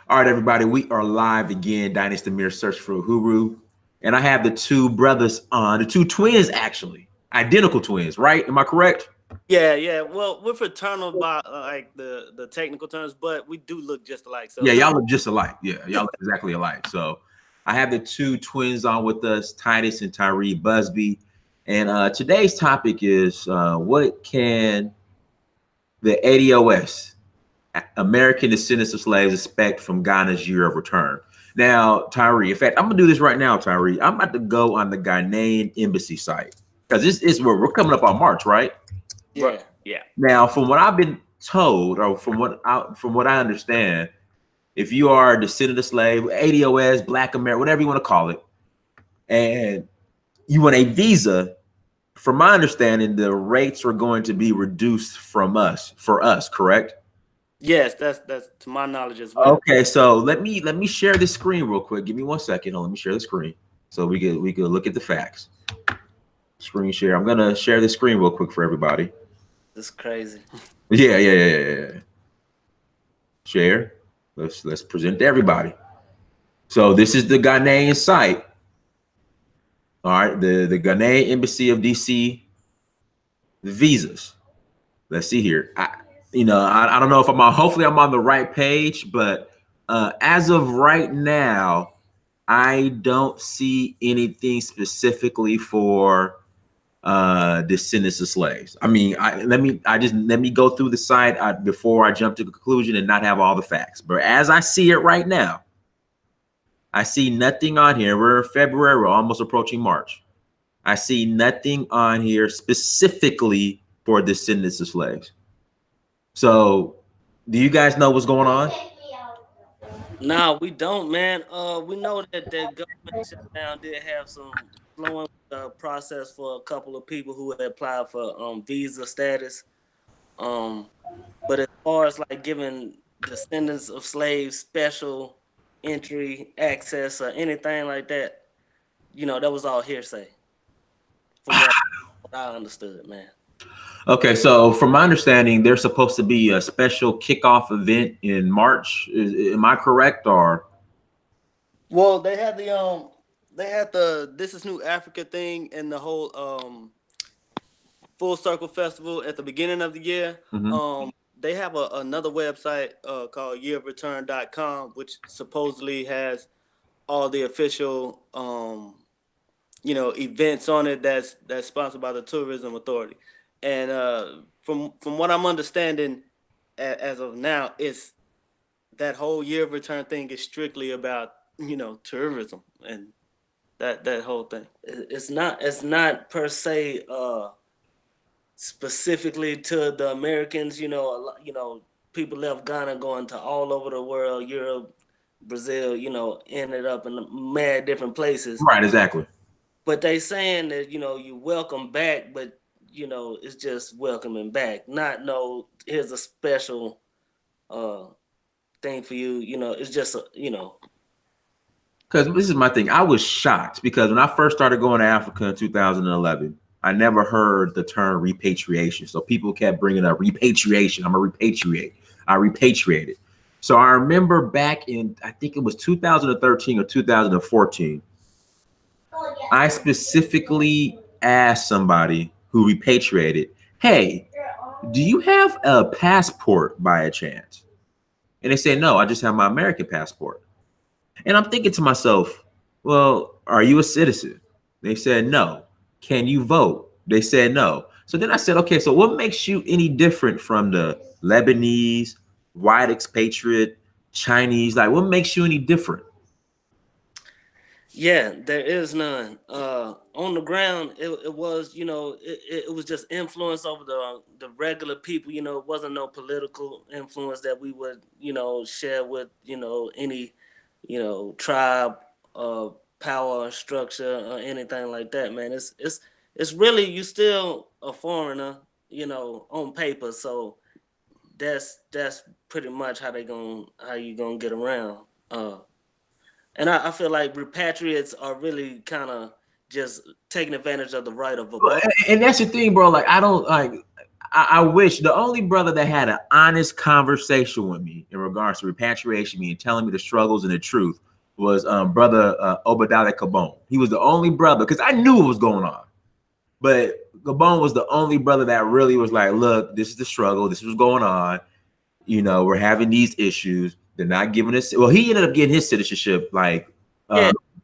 All right, everybody, we are live again. Dynasty Mirror Search for Uhuru. And I have the two brothers on, the two twins, actually. Identical twins, right? Am I correct? Yeah. Well, we're fraternal by like the technical terms, but we do look just alike. Yeah, So y'all look just alike. Yeah, y'all look exactly alike. So I have the two twins on with us, Titus and Tyree Busbee. And today's topic is what can the ADOS, American Descendants of Slaves, expect from Ghana's year of return? Now, Tyree, in fact, I'm gonna do this right now, Tyree. I'm about to go on the Ghanaian embassy site because this is where we're coming up on March, right? yeah. Now, from what I've been told, or from what I understand, if you are a descendant of slave, ADOS, Black America, whatever you want to call it, and you want a visa, from my understanding, the rates are going to be reduced for us, correct? Yes, that's to my knowledge as well. Okay, so let me share this screen real quick. Give me 1 second. Let me share the screen so we can look at the facts. Screen share. I'm gonna share the screen real quick for everybody. That's crazy. Yeah. Share. Let's present to everybody. So this is the Ghanaian site. All right, the Ghanaian Embassy of DC, the visas. Let's see here. I don't know if I'm on. Hopefully, I'm on the right page, but as of right now, I don't see anything specifically for descendants of slaves. I mean, let me go through the site before I jump to conclusion and not have all the facts. But as I see it right now, I see nothing on here. We're in February. We're almost approaching March. I see nothing on here specifically for descendants of slaves. So, do you guys know what's going on? No, we don't, man. We know that the government shutdown did have some slowing the process for a couple of people who had applied for visa status. Um, but as far as like giving descendants of slaves special entry access or anything like that, that was all hearsay. From what I understood, man. Okay, so from my understanding, there's supposed to be a special kickoff event in March. Am I correct? Or Well, they had the This Is New Africa thing and the whole Full Circle Festival at the beginning of the year. Mhm. They have another website called yearofreturn.com, which supposedly has all the official events on it that's sponsored by the tourism authority. And from what I'm understanding as of now, it's that whole year of return thing is strictly about tourism and that whole thing. It's not per se specifically to the Americans. People left Ghana going to all over the world, Europe, Brazil. Ended up in mad different places. Right, exactly. But they saying that you welcome back, but it's just welcoming back. Not no. Here's a special uh thing for you. It's just Because this is my thing. I was shocked because when I first started going to Africa in 2011, I never heard the term repatriation. So people kept bringing up repatriation. I'm a repatriate. I repatriated. So I remember back in, I think it was 2013 or 2014, I specifically asked somebody who repatriated, hey, do you have a passport by a chance? And they said, no, I just have my American passport. And I'm thinking to myself, well, are you a citizen? They said no. Can you vote? They said no. So then I said, okay, so what makes you any different from the Lebanese, white expatriate, Chinese? Like, what makes you any different? Yeah, there is none. On the ground, it was, it was just influence over the regular people. It wasn't no political influence that we would, share with, any, tribe, power or structure or anything like that, man. It's really you still a foreigner, on paper. So that's pretty much how you gonna get around. And I feel like repatriates are really kind of just taking advantage of the right of a vote. And that's the thing, bro. Like, I don't like. I wish the only brother that had an honest conversation with me in regards to repatriation, me and telling me the struggles and the truth was brother Obadiah Cabone. He was the only brother because I knew what was going on, but Gabon was the only brother that really was like, look, this is the struggle. This is what's going on. You know, we're having these issues. They're not giving us. Well, he ended up getting his citizenship like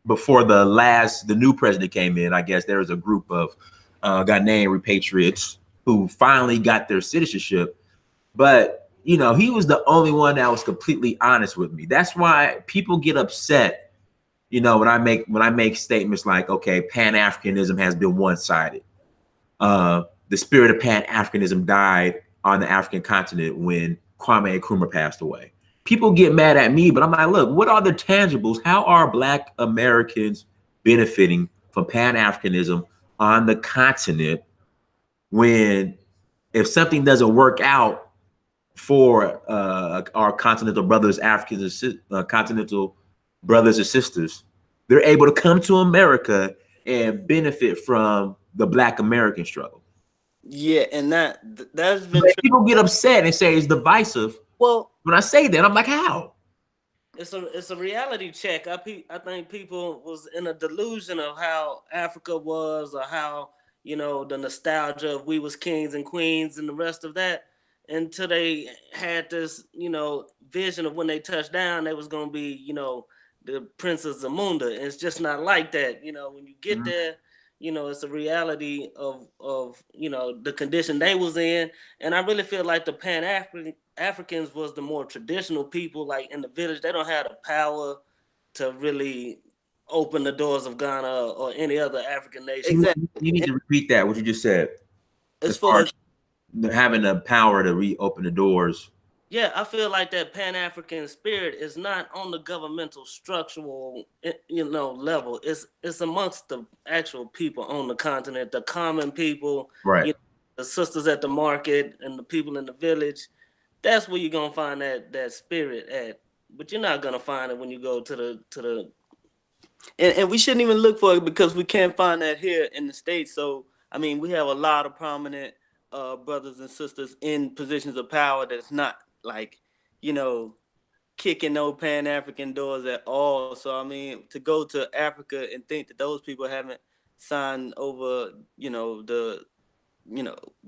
before the new president came in. I guess there was a group of Ghanaian repatriates who finally got their citizenship. But, you know, he was the only one that was completely honest with me. That's why people get upset, you know, when I make statements like, okay, Pan-Africanism has been one-sided. The spirit of Pan-Africanism died on the African continent when Kwame Nkrumah passed away. People get mad at me, but I'm like, look, what are the tangibles? How are Black Americans benefiting from Pan-Africanism on the continent when if something doesn't work out for our continental brothers, Africans, continental brothers and sisters, they're able to come to America and benefit from the Black American struggle. Yeah, and that's been people get upset and say it's divisive. Well, when I say that, I'm like, how? It's a reality check. I think people was in a delusion of how Africa was, or how, you know, the nostalgia of we was kings and queens and the rest of that, until they had this, you know, vision of when they touched down, they was gonna be, you know, the Princess Zamunda. And it's just not like that. You know, when you get there, you know, it's a reality of you know, the condition they was in. And I really feel like the Pan-Africans was the more traditional people, like in the village. They don't have the power to really open the doors of Ghana or any other African nation. Exactly. You need to repeat that, what you just said. As far as having the power to reopen the doors. Yeah, I feel like that Pan-African spirit is not on the governmental structural, you know, level. It's amongst the actual people on the continent, the common people, right? You know, the sisters at the market and the people in the village. That's where you're gonna find that spirit at. But you're not gonna find it when you go to the. And we shouldn't even look for it because we can't find that here in the States. So I mean, we have a lot of prominent brothers and sisters in positions of power that's not like, you know, kicking no Pan-African doors at all. So I mean, to go to Africa and think that those people haven't signed over, you know, the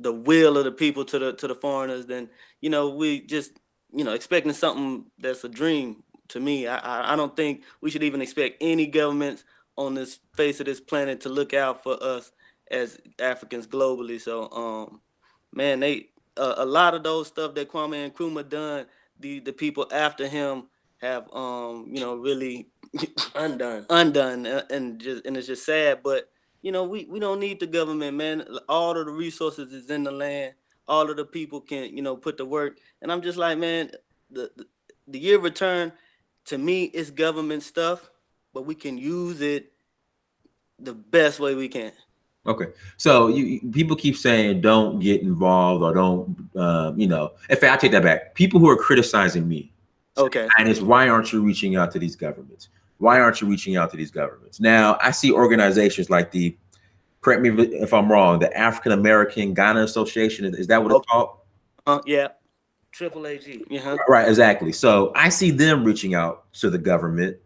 will of the people to the foreigners, then, you know, we just, you know, expecting something that's a dream. To me, I don't think we should even expect any governments on this face of this planet to look out for us as Africans globally. So man, they a lot of those stuff that Kwame Nkrumah done, the people after him have you know, really undone, and it's just sad. But you know, we don't need the government, man. All of the resources is in the land. All of the people can, you know, put the work. And I'm just like, man, the year of return, to me, is government stuff, but we can use it the best way we can. Okay, so people keep saying don't get involved or don't, you know. In fact, I take that back. People who are criticizing me, okay, and it's why aren't you reaching out to these governments? Why aren't you reaching out to these governments? Now, I see organizations like the, correct me if I'm wrong, the African American Ghana Association. Is that what it's called? Yeah. Triple AG. Right, exactly. So I see them reaching out to the government.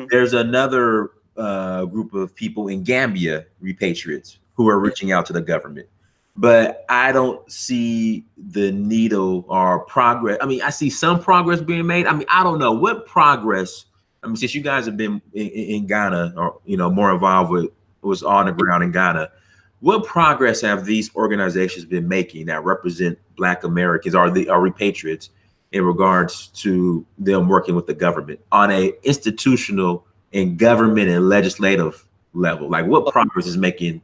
There's another group of people in Gambia, repatriates, who are reaching out to the government. But I don't see the needle or progress. I mean, I see some progress being made. I mean, I don't know what progress. I mean, since you guys have been in Ghana, or, you know, more involved with what's on the ground in Ghana, what progress have these organizations been making that represent Black Americans or the repatriates in regards to them working with the government on a institutional and government and legislative level? Like, what progress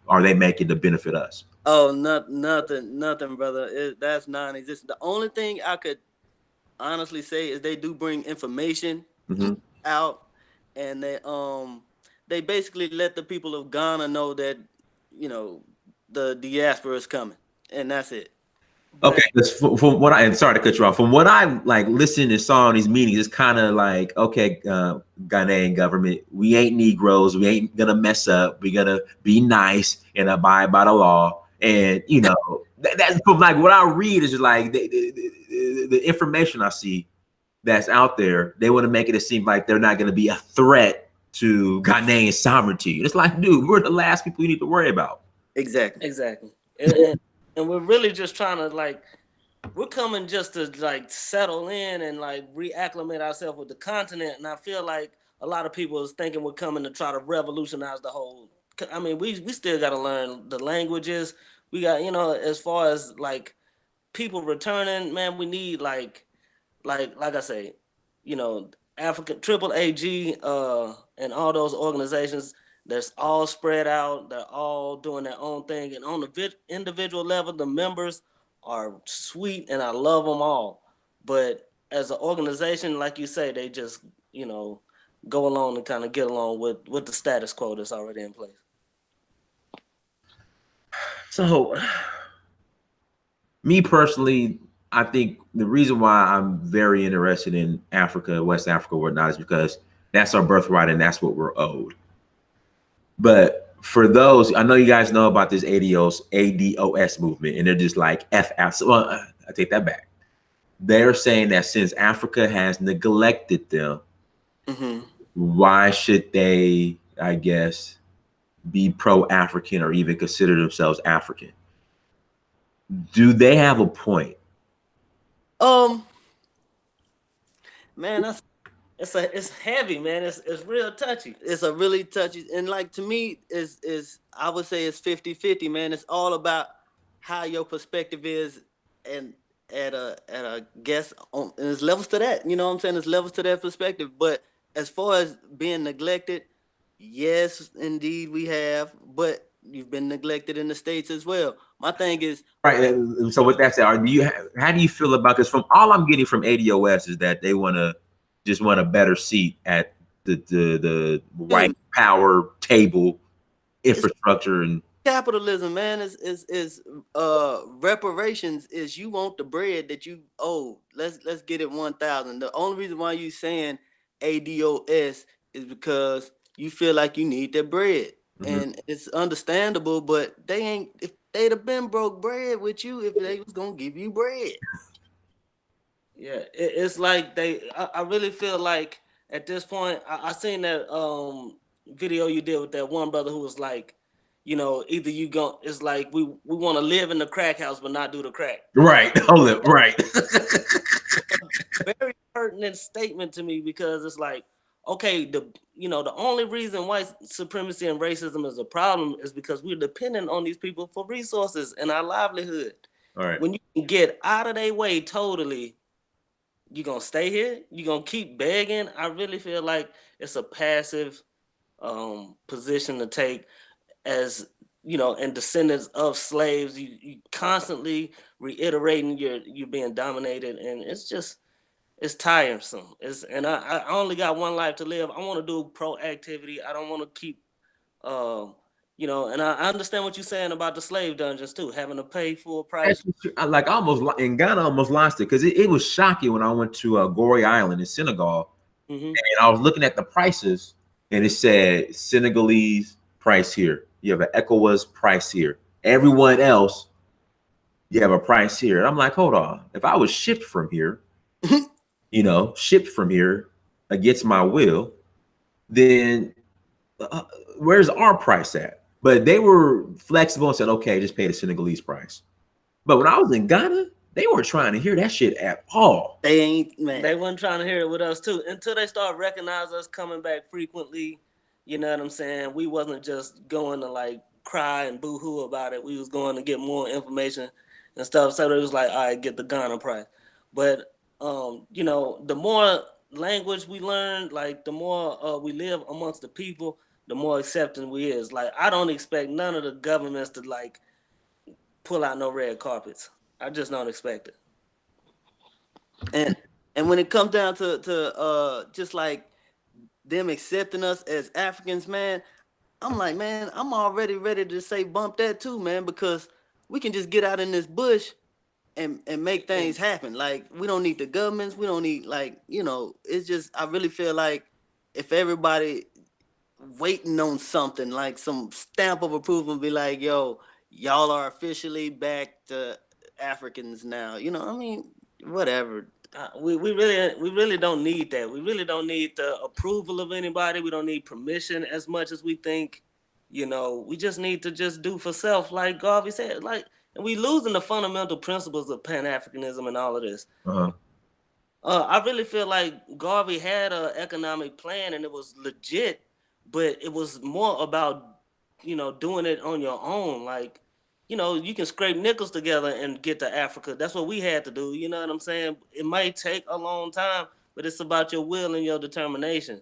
are they making to benefit us? Oh, nothing, brother. That's non-existent. The only thing I could honestly say is they do bring information out, and they basically let the people of Ghana know that, you know, the diaspora is coming, and that's it. Okay, from what and sorry to cut you off. From what I like listened and saw in these meetings, it's kind of like, okay, Ghanaian government, we ain't Negroes, we ain't gonna mess up, we're gonna be nice and abide by the law, and you know, That's from like what I read is just like the information I see that's out there. They want to make it seem like they're not going to be a threat to Ghanaian sovereignty. It's like, dude, we're the last people you need to worry about. Exactly. And we're really just trying to like, we're coming just to like settle in and like reacclimate ourselves with the continent. And I feel like a lot of people is thinking we're coming to try to revolutionize the whole. I mean, we still got to learn the languages. We got, as far as like people returning, man, we need like I say, African Triple AG, and all those organizations that's all spread out. They're all doing their own thing, and on the individual level, the members are sweet, and I love them all. But as an organization, like you say, they just go along and kind of get along with the status quo that's already in place. So, me personally, I think the reason why I'm very interested in Africa, West Africa, whatnot, is because that's our birthright and that's what we're owed. But for those, I know you guys know about this ADOS movement, and they're just like well, I take that back. They're saying that since Africa has neglected them, why should they, I guess, be pro-African or even consider themselves African? Do they have a point? Man, it's heavy, man. It's real touchy. It's a really touchy, and like to me, is I would say it's 50-50, man. It's all about how your perspective is, and at a guess on, and there's levels to that. You know what I'm saying? There's levels to that perspective. But as far as being neglected, yes, indeed we have, but you've been neglected in the States as well. My thing is right. So with that said, how do you feel about this? From all I'm getting from ADOS is that they just want a better seat at the white power table infrastructure and capitalism, man. Is reparations is you want the bread that you owe. Let's get it 1,000. The only reason why you saying ADOS is because you feel like you need that bread. And it's understandable, but they ain't, if they'd have been broke bread with you if they was gonna give you bread. Yeah, it's like I really feel like at this point, I seen that video you did with that one brother who was like, either you go, it's like we want to live in the crack house but not do the crack. Right. Hold it. Right. Very pertinent statement to me, because it's like, okay, the only reason white supremacy and racism is a problem is because we're dependent on these people for resources and our livelihood. All right. When you can get out of their way totally, you gonna stay here? You gonna keep begging? I really feel like it's a passive position to take, as and descendants of slaves. You constantly reiterating you're being dominated, and it's tiresome. I only got one life to live. I want to do proactivity. I don't want to keep, and I understand what you're saying about the slave dungeons too, having to pay full price. Like almost in Ghana, I almost lost it because it was shocking when I went to Goree Island in Senegal, and I was looking at the prices, and it said Senegalese price here. You have an ECOWAS price here. Everyone else, you have a price here. And I'm like, hold on. If I was shipped from here, shipped from here against my will, then where's our price at? But they were flexible and said, okay, just pay the Senegalese price. But when I was in Ghana, they weren't trying to hear that shit at all. They ain't, man. They weren't trying to hear it with us too, until they start recognizing us coming back frequently. You know what I'm saying? We wasn't just going to like cry and boo-hoo about it. We was going to get more information and stuff. So it was like, all right, get the Ghana price. But the more language we learn, like the more we live amongst the people, the more accepting we is. Like, I don't expect none of the governments to like pull out no red carpets. I just don't expect it. And when it comes down to just like them accepting us as Africans, man, I'm like, man, I'm already ready to say bump that too, man, because we can just get out in this bush and make things happen. Like, we don't need the governments. We don't need, like, it's just, I really feel like if everybody waiting on something, like some stamp of approval, be like, yo, y'all are officially back to Africans now. You know, I mean, whatever. We really don't need that. We really don't need the approval of anybody. We don't need permission as much as we think. You know, we just need to just do for self, like Garvey said. Like, and we losing the fundamental principles of Pan Africanism and all of this. Uh-huh. I really feel like Garvey had an economic plan and it was legit, but it was more about, doing it on your own. Like, you can scrape nickels together and get to Africa. That's what we had to do. You know what I'm saying? It might take a long time, but it's about your will and your determination.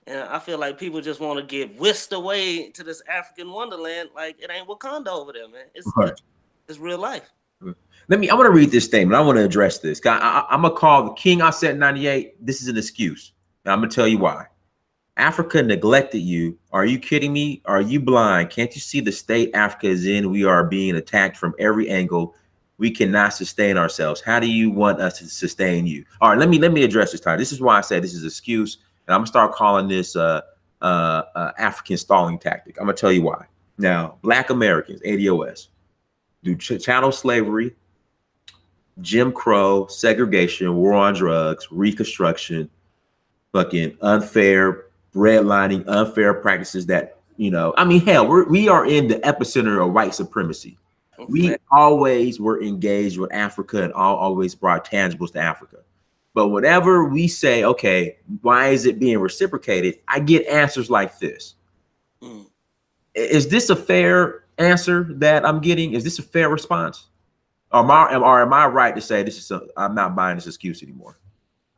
And I feel like people just want to get whisked away to this African wonderland. Like, it ain't Wakanda over there, man. It's real life. I want to read this statement. I want to address this. I'm going to call the King I said 98. This is an excuse. And I'm going to tell you why. Africa neglected you. Are you kidding me? Are you blind? Can't you see the state Africa is in? We are being attacked from every angle. We cannot sustain ourselves. How do you want us to sustain you? All right, let me address this time. This is why I said this is an excuse. And I'm going to start calling this African stalling tactic. I'm going to tell you why. Now, Black Americans, ADOS, do chattel slavery, Jim Crow, segregation, war on drugs, Reconstruction, fucking unfair redlining, unfair practices that, hell, we are in the epicenter of white supremacy. We always were engaged with Africa and always brought tangibles to Africa. But whenever we say, okay, why is it being reciprocated? I get answers like this. Is this a fair answer that I'm getting? Is this a fair response? Or am I right to say I'm not buying this excuse anymore?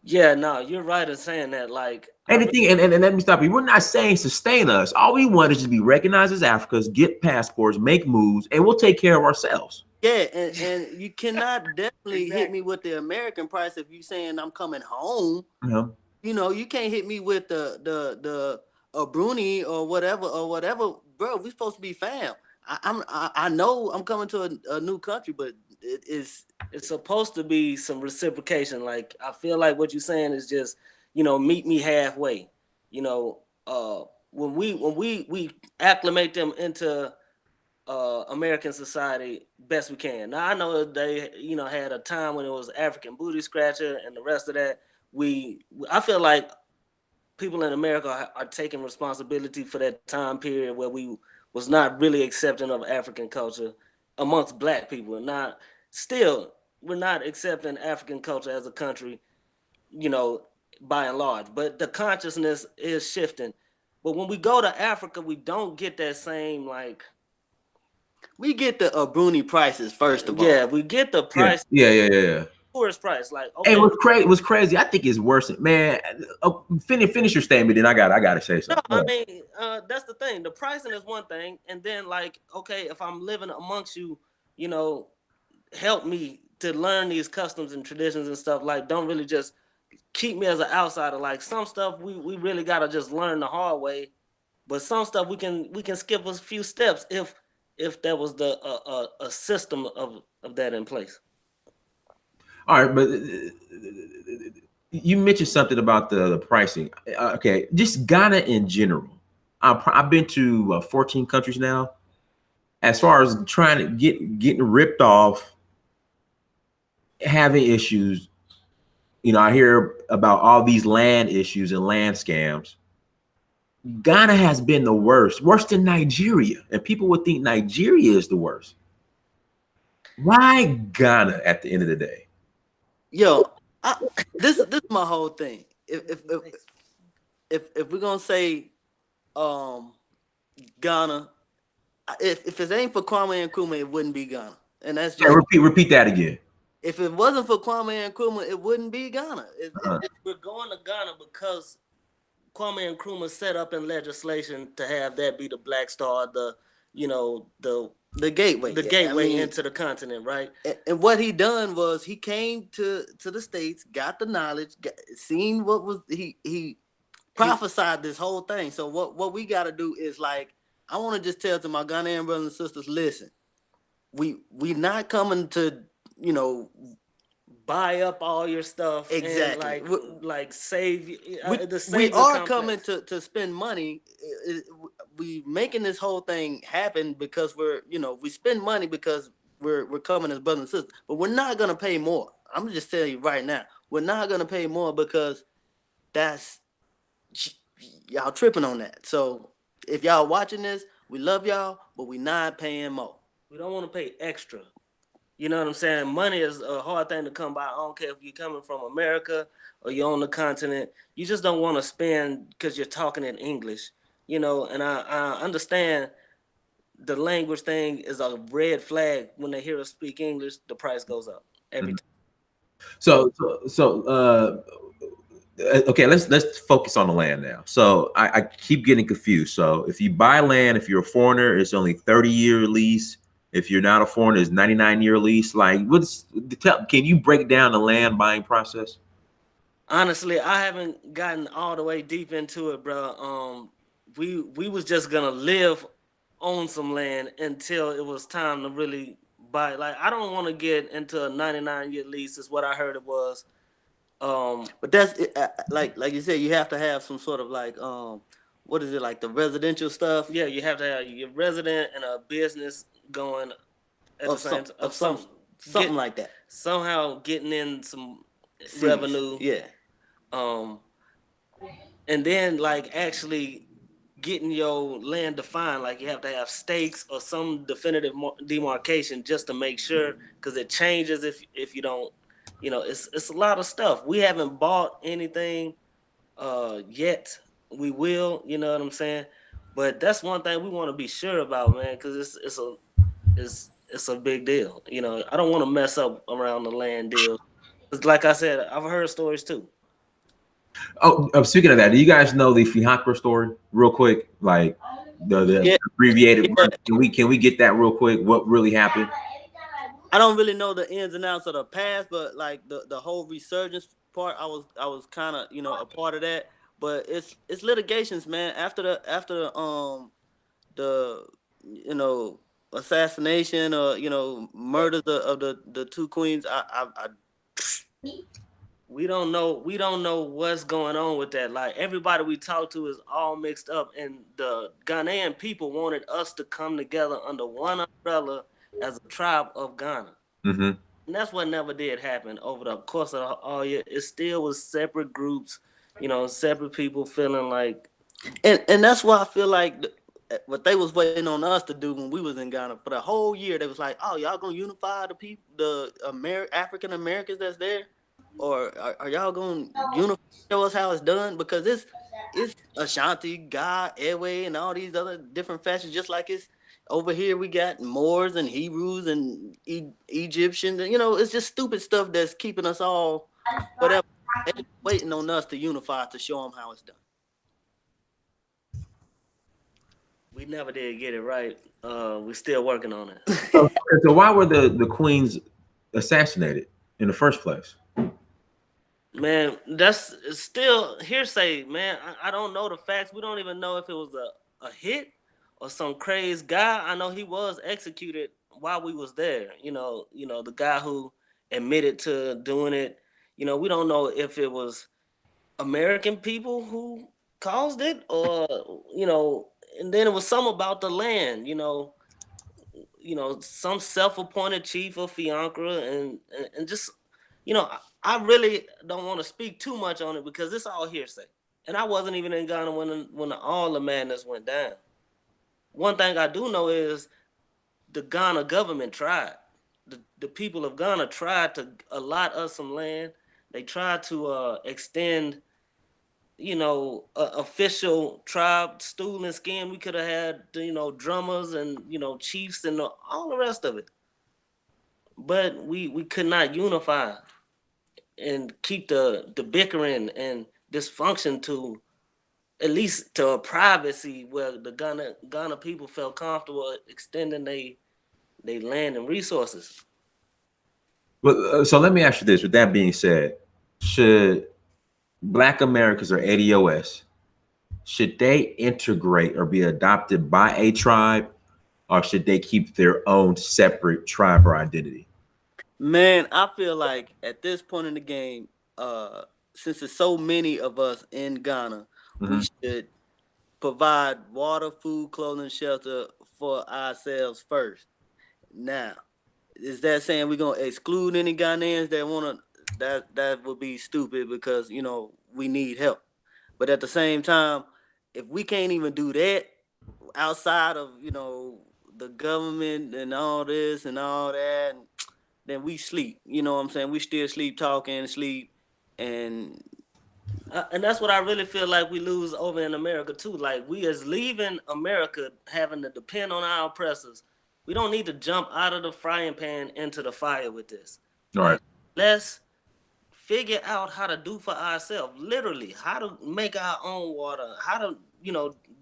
Yeah, no, you're right in saying that. Like anything, and let me stop you. We're not saying sustain us. All we want is just be recognized as Africans, get passports, make moves, and we'll take care of ourselves. Yeah, and you cannot definitely hit me with the American price if you saying I'm coming home. You can't hit me with the Bruni or whatever, bro. We supposed to be fam. I know I'm coming to a new country, but it's supposed to be some reciprocation. Like, I feel like what you're saying is just, meet me halfway. When we acclimate them into American society best we can. Now, I know they had a time when it was African booty scratcher and the rest of that. I feel like people in America are taking responsibility for that time period where we was not really accepting of African culture amongst Black people. And still, we're not accepting African culture as a country, by and large. But the consciousness is shifting. But when we go to Africa, we don't get that same, like... We get the Bruni prices, first of all. Yeah, we get the price. Yeah. Tourist price. Like, okay. Hey, what's crazy, I think it's worse. Man, finish your statement, then I gotta say something. No, I mean, that's the thing. The pricing is one thing, and then, like, okay, if I'm living amongst you, help me to learn these customs and traditions and stuff. Like, don't really just keep me as an outsider. Like, some stuff we really gotta just learn the hard way, but some stuff we can skip a few steps if there was a system of that in place. All right, but you mentioned something about the pricing. Okay, just Ghana in general. I've been to 14 countries now. As far as trying to getting ripped off, having issues, I hear about all these land issues and land scams. Ghana has been the worst than Nigeria, and people would think Nigeria is the worst. Why Ghana at the end of the day? Yo, this is my whole thing. If we're gonna say Ghana, if it ain't for Kwame Nkrumah, it wouldn't be Ghana. And that's just repeat that again. If it wasn't for Kwame Nkrumah, it wouldn't be Ghana. We're going to Ghana because Kwame Nkrumah set up in legislation to have that be the Black Star, the gateway, into the continent, right? And what he done was he came to the States, got the knowledge, seen what was he prophesied this whole thing. So what we got to do is, like, I want to just tell to my Ghanaian brothers and sisters, listen, we not coming to buy up all your stuff. Exactly. And like save we are coming to spend money. we making this whole thing happen because we spend money because we're coming as brothers and sisters, but we're not gonna pay more. I'm just telling you right now, we're not gonna pay more because that's y'all tripping on that. So if y'all watching this, we love y'all, but we not paying more. We don't want to pay extra. You know what I'm saying? Money is a hard thing to come by. I don't care if you're coming from America or you're on the continent. You just don't want to spend because you're talking in English. And I understand the language thing is a red flag. When they hear us speak English, the price goes up every time. So okay, let's focus on the land now. So I keep getting confused. So if you buy land, if you're a foreigner, it's only 30-year lease. If you're not a foreigner, it's 99-year lease. Like, can you break down the land buying process? Honestly, I haven't gotten all the way deep into it, bro. We was just gonna live on some land until it was time to really buy. Like, I don't want to get into a 99-year lease. Is what I heard it was. But that's like you said, you have to have some sort of like what is it, like the residential stuff? Yeah, you have to have your resident and a business going at the same time. Something like that. Somehow getting in some Seeds. revenue. Yeah. And then like actually getting your land defined, like you have to have stakes or some definitive demarcation just to make sure, because it changes if you don't. It's a lot of stuff. We haven't bought anything yet. We will, you know what I'm saying? But that's one thing we want to be sure about, man, because it's a big deal. I don't want to mess up around the land deal. Because like I said, I've heard stories too. Oh, speaking of that, do you guys know the Fiacre story real quick? Like the abbreviated version. Can we get that real quick? What really happened? I don't really know the ins and outs of the past, but like the whole resurgence part, I was kind of a part of that. But it's litigations, man. After the assassination or murders of the two queens, we don't know what's going on with that. Like, everybody we talk to is all mixed up, and the Ghanaian people wanted us to come together under one umbrella as a tribe of Ghana. Mm-hmm. And that's what never did happen over the course of all year. It still was separate groups, separate people feeling like. And that's why I feel like what they was waiting on us to do when we was in Ghana for the whole year. They was like, "Oh, y'all gonna unify the people, the African Americans that's there, or are y'all gonna unify, show us how it's done?" Because it's Ashanti, Ga, Ewe, and all these other different factions. Just like it's over here, we got Moors and Hebrews and Egyptians, and it's just stupid stuff that's keeping us all whatever, waiting on us to unify to show them how it's done. We never did get it right. We're still working on it. So why were the queens assassinated in the first place? Man, that's still hearsay, man. I don't know the facts. We don't even know if it was a hit or some crazed guy. I know he was executed while we was there. The guy who admitted to doing it. We don't know if it was American people who caused it, or and then it was some about the land. Some self-appointed chief of Fiacre, and just I really don't want to speak too much on it because it's all hearsay. And I wasn't even in Ghana when all the madness went down. One thing I do know is the Ghana government tried. The people of Ghana tried to allot us some land. They tried to extend, official tribe stool and skin. We could have had, drummers and, chiefs and all the rest of it. But we could not unify and keep the bickering and dysfunction to at least to a privacy where the Ghana people felt comfortable extending they land and resources. But so let me ask you this. With that being said, should Black Americans or ADOS, should they integrate or be adopted by a tribe, or should they keep their own separate tribe or identity? Man, I feel like at this point in the game, since there's so many of us in Ghana, we should provide water, food, clothing, shelter for ourselves first. Now, is that saying we're gonna exclude any Ghanaians that wanna? That would be stupid because we need help. But at the same time, if we can't even do that outside of the government and all this and all that, then we sleep. You know what I'm saying? We still sleep talking, sleep, and And that's what I really feel like we lose over in America too. Like we is leaving America having to depend on our oppressors. We don't need to jump out of the frying pan into the fire with this. All right. Let's figure out how to do for ourselves. Literally, how to make our own water, how to,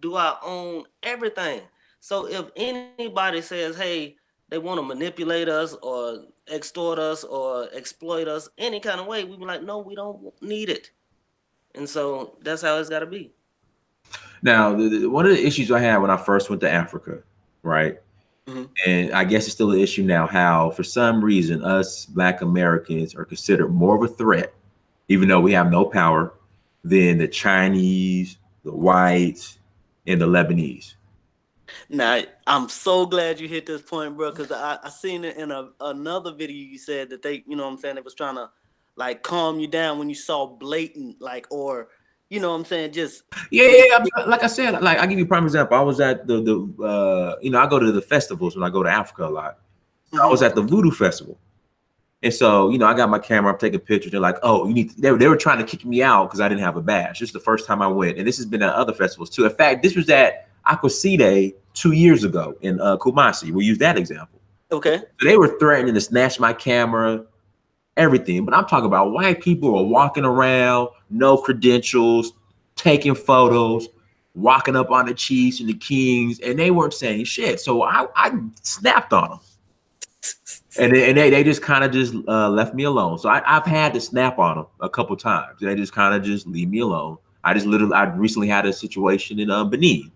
do our own everything. So if anybody says, hey, they want to manipulate us or extort us or exploit us any kind of way, we be like, no, we don't need it. And so that's how it's got to be. Now, one of the issues I had when I first went to Africa, right? Mm-hmm. And I guess it's still an issue now, how for some reason us Black Americans are considered more of a threat, even though we have no power, than the Chinese, the whites, and the Lebanese. Now, I'm so glad you hit this point, bro, because I seen it in another video. You said that they, what I'm saying, they was trying to like calm you down when you saw blatant, like, or what I'm saying, just Yeah. Like I said, like I give you a prime example. I was at the I go to the festivals when I go to Africa a lot. So I was at the Voodoo Festival. And so, I got my camera, I'm taking pictures. They're like, oh, they were trying to kick me out because I didn't have a badge. This is the first time I went. And this has been at other festivals too. In fact, this was at Aquaside 2 years ago in Kumasi. We'll use that example. Okay. So they were threatening to snatch my camera, everything. But I'm talking about white people are walking around, no credentials, taking photos, walking up on the chiefs and the kings, and they weren't saying shit. So I snapped on them. And they just kind of just left me alone. So I've had to snap on them a couple times. They just kind of just leave me alone. I recently had a situation in Benin,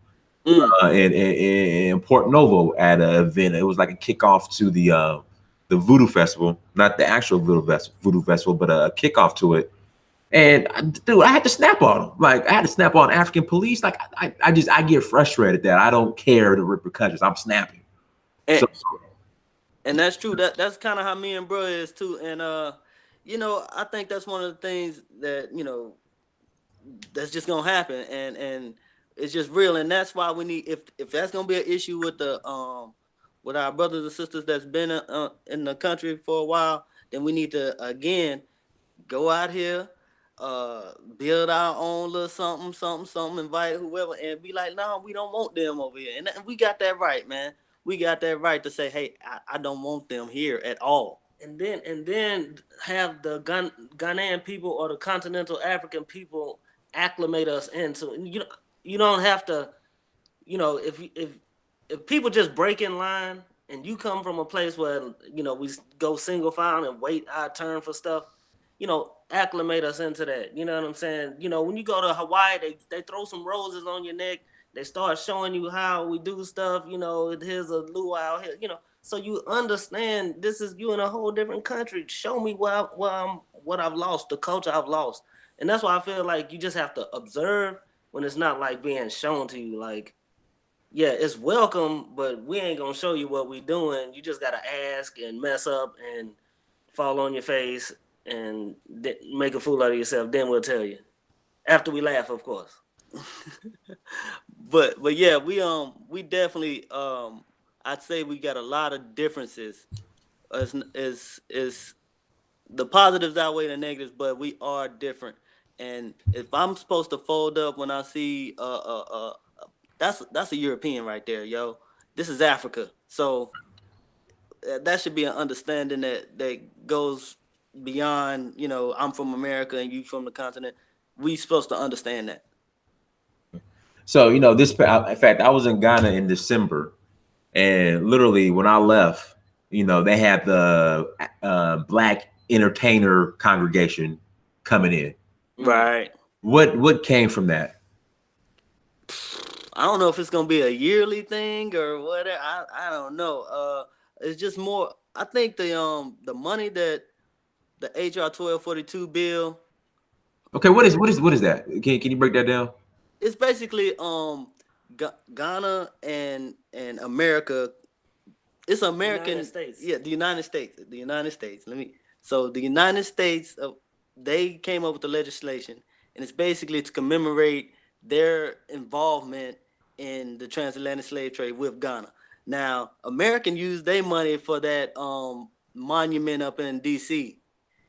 in Port Novo at an event. It was like a kickoff to the Voodoo Festival, not the actual Voodoo Festival, but a kickoff to it. And I had to snap on them. Like I had to snap on African police. Like I get frustrated that I don't care the repercussions. I'm snapping. And that's true. That's kind of how me and bro is too. And I think that's one of the things that that's just gonna happen. And it's just real. And that's why we need, if that's gonna be an issue with with our brothers and sisters that's been in the country for a while, then we need to again go out here, build our own little something, invite whoever, and be like, no, we don't want them over here. And we got that right, man. We got that right to say, hey, I don't want them here at all. And then have the Ghanaian people or the continental African people acclimate us into. You don't have to, if people just break in line and you come from a place where we go single file and wait our turn for stuff, acclimate us into that. You know what I'm saying? When you go to Hawaii, they throw some roses on your neck. They start showing you how we do stuff. Here's a luau here. So you understand this is you in a whole different country. Show me what I've lost, the culture I've lost, and that's why I feel like you just have to observe when it's not like being shown to you. Like, yeah, it's welcome, but we ain't gonna show you what we doing. You just gotta ask and mess up and fall on your face and make a fool out of yourself. Then we'll tell you after we laugh, of course. but yeah, we definitely I'd say we got a lot of differences. Is the positives outweigh the negatives, but we are different. And if I'm supposed to fold up when I see that's a European right there, yo. This is Africa, so that should be an understanding that goes beyond. I'm from America and you from the continent. We supposed to understand that. So, in fact, I was in Ghana in December, and literally when I left, they had the Black entertainer congregation coming in. Right. What came from that? I don't know if it's gonna be a yearly thing or whatever. I don't know. It's just more. I think the money that the HR 1242 bill. Okay, what is that? Can you break that down? It's basically Ghana and America. It's American. United States. Yeah, the United States. The United States. So the United States, they came up with the legislation, and it's basically to commemorate their involvement in the transatlantic slave trade with Ghana. Now, American used their money for that monument up in D.C.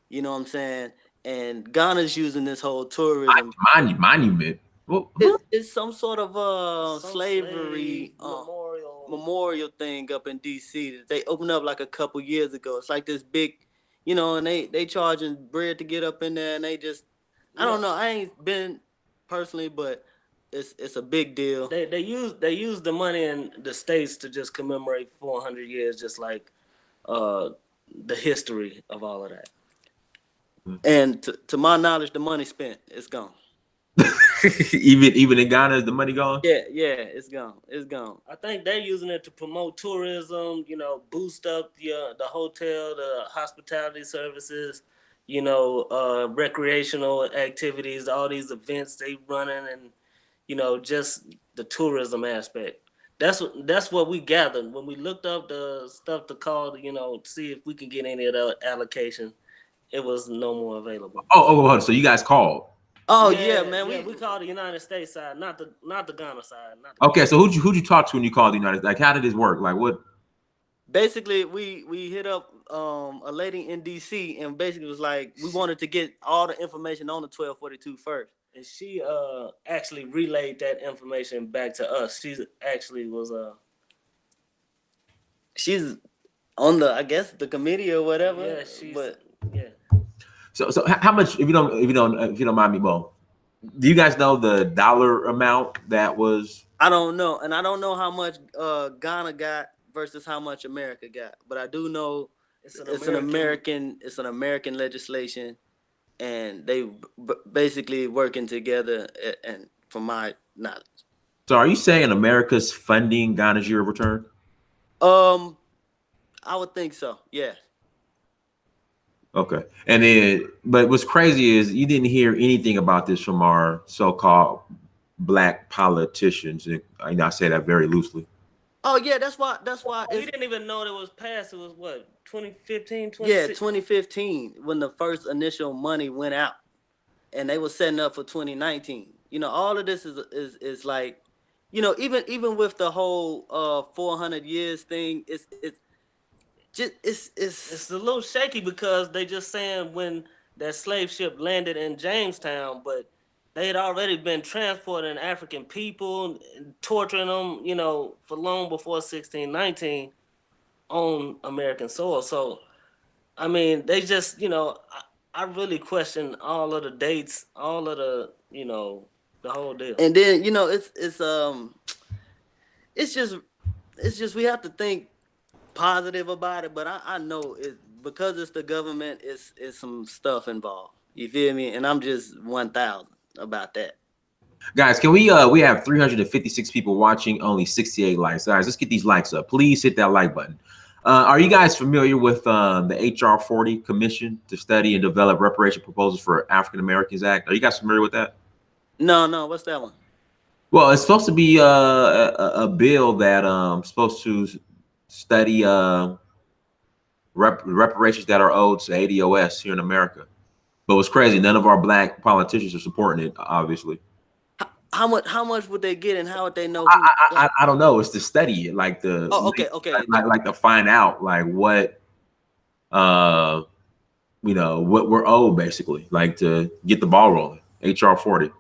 You know what I'm saying? And Ghana's using this whole tourism. Monument. Well, It's some sort of Some slavery memorial thing up in DC that they opened up like a couple years ago. It's like this big, and they charging bread to get up in there, and they just, I don't know. I ain't been personally, but it's a big deal. They use the money in the States to just commemorate 400 years, just like the history of all of that. And to my knowledge, the money spent, it's gone. even in Ghana, is the money gone? Yeah, it's gone. It's gone. I think they're using it to promote tourism, boost up the hotel, the hospitality services, recreational activities, all these events they running, and just the tourism aspect. That's what we gathered when we looked up the stuff to call, to see if we can get any of the allocation. It was no more available. Oh, so you guys called? Oh yeah, man. We called the United States side, not the Ghana side. Okay, so who'd you talk to when you called the United States? Like, how did this work? Like, what? Basically, we hit up a lady in DC, and basically was like, we wanted to get all the information on the 1242 first. And she actually relayed that information back to us. She actually was she's on the, I guess, the committee or whatever. Yeah. So how much, if you don't mind me, Bo, do you guys know the dollar amount that was? I don't know, and I don't know how much Ghana got versus how much America got, but I do know it's an American legislation, and they basically working together. And from my knowledge, so are you saying America's funding Ghana's year of return? I would think so. Yeah. Okay. And then, but what's crazy is you didn't hear anything about this from our so-called black politicians. And I say that very loosely. Oh yeah, that's why. We didn't even know it was passed. It was what, 2015, 2015 when the first initial money went out, and they were setting up for 2019. All of this is like, even with the whole 400 years thing, it's a little shaky because they just saying when that slave ship landed in Jamestown, but they had already been transporting African people, torturing them, for long before 1619 on American soil. So, I mean, they just, I really question all of the dates, all of the, the whole deal. And then, it's just we have to think positive about it, but I know it because it's the government. It's some stuff involved. You feel me? And I'm just 1,000 about that. Guys, can we have 356 people watching, only 68 likes. Guys, let's get these likes up. Please hit that like button. Are you guys familiar with the HR 40 Commission to study and develop reparation proposals for African Americans Act? Are you guys familiar with that? No. What's that one? Well, it's supposed to be a bill that supposed to study reparations that are owed to ADOS here in America. But what's crazy, none of our black politicians are supporting it, obviously. How much would they get, and how would they know? I don't know. It's to study it, like the okay. Like to find out like what what we're owed, basically, like to get the ball rolling. HR 40.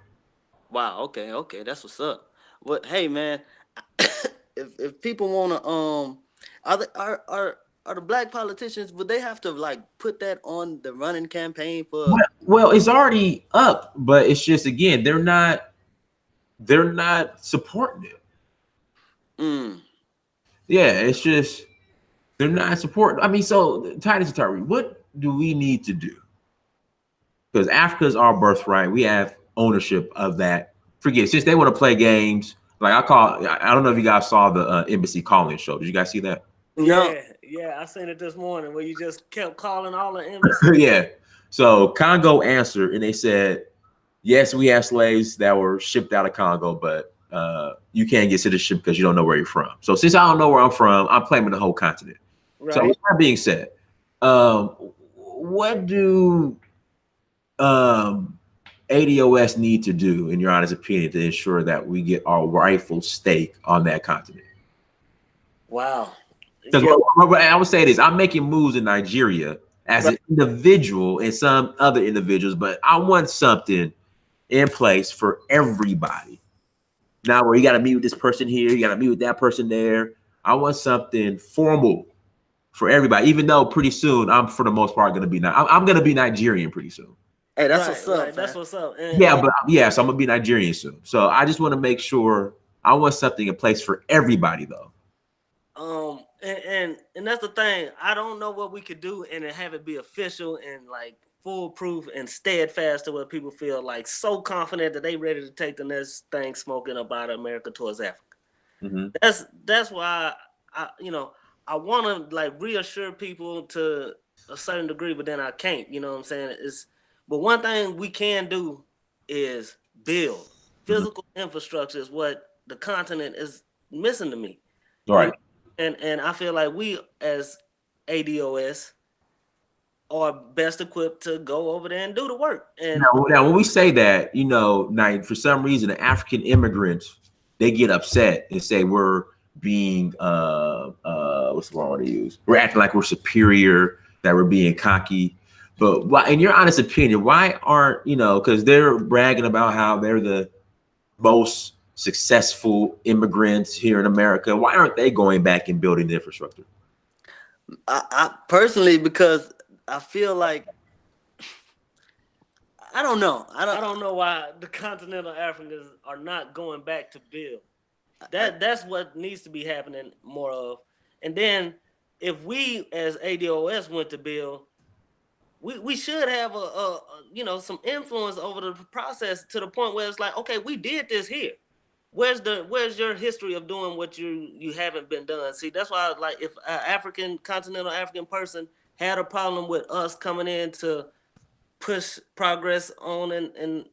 Wow. Okay. That's what's up. But hey, man, if people wanna are the black politicians, would they have to like put that on the running campaign for? Well, it's already up, but it's just, again, they're not supporting it. Yeah, it's just they're not supporting. I mean, so Titus and Tyree, what do we need to do? Because Africa's our birthright. We have ownership of that. Forget, since they want to play games, like I don't know if you guys saw the Embassy Calling show. Did you guys see that? Yeah, I seen it this morning where you just kept calling all the embassies. Yeah. So Congo answered, and they said, yes, we have slaves that were shipped out of Congo, but you can't get citizenship because you don't know where you're from. So since I don't know where I'm from, I'm claiming the whole continent. Right. So with that being said, what do ADOS need to do, in your honest opinion, to ensure that we get our rightful stake on that continent? Wow. Because I would say this, I'm making moves in Nigeria as an individual and some other individuals, but I want something in place for everybody. Now, where you got to meet with this person here, you got to meet with that person there. I want something formal for everybody, even though pretty soon I'm, for the most part, going to be, I'm going to be Nigerian pretty soon. Hey, that's what's up. Right. That's what's up. So I'm going to be Nigerian soon. So I just want to make sure I want something in place for everybody, though. And that's the thing. I don't know what we could do and have it be official and like foolproof and steadfast to where people feel like so confident that they ready to take the next thing smoking up out of America towards Africa. Mm-hmm. That's why I want to like reassure people to a certain degree, but then I can't. You know what I'm saying? But one thing we can do is build physical infrastructure. Is what the continent is missing to me. Right. And I feel like we as ADOS are best equipped to go over there and do the work. And now when we say that, for some reason, the African immigrants, they get upset and say we're being what's the word to use? We're acting like we're superior, that we're being cocky. But why, in your honest opinion, why aren't, because they're bragging about how they're the most successful immigrants here in America, why aren't they going back and building the infrastructure? I personally, because I feel like I don't know. I don't know why the continental Africans are not going back to build. That's what needs to be happening more of. And then if we as ADOS went to build, we should have a some influence over the process to the point where it's like, okay, we did this here. Where's your history of doing what you haven't been done? See, that's why like if an continental African person had a problem with us coming in to push progress on and